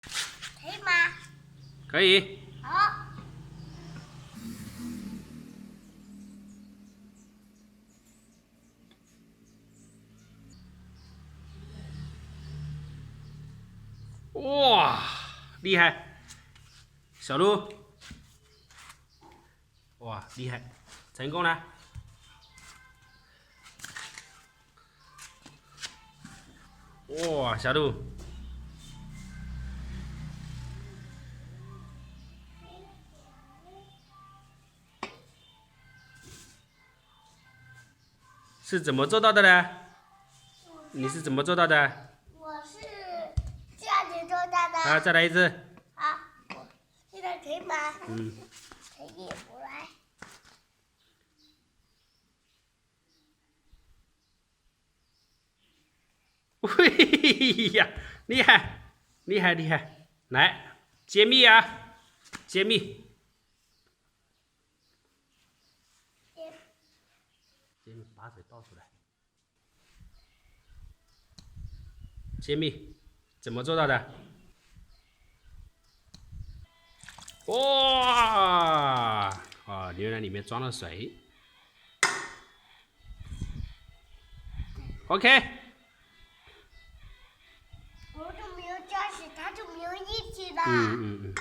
可以吗？可以。好。哇，厉害！小鹿，哇，厉害，成功了！哇，小鹿，是怎么做到的呢？你是怎么做到的？我是这样子做到的。啊，再来一次。好，我现在可以吗？嗯。可以，我来。嘿呀，厉害，厉害，厉害！来，揭秘啊，揭秘。揭秘，把水倒出来。揭秘，怎么做到的？哇！啊，原来里面装了水。OK。我就没有加水，它就没有一起的。嗯。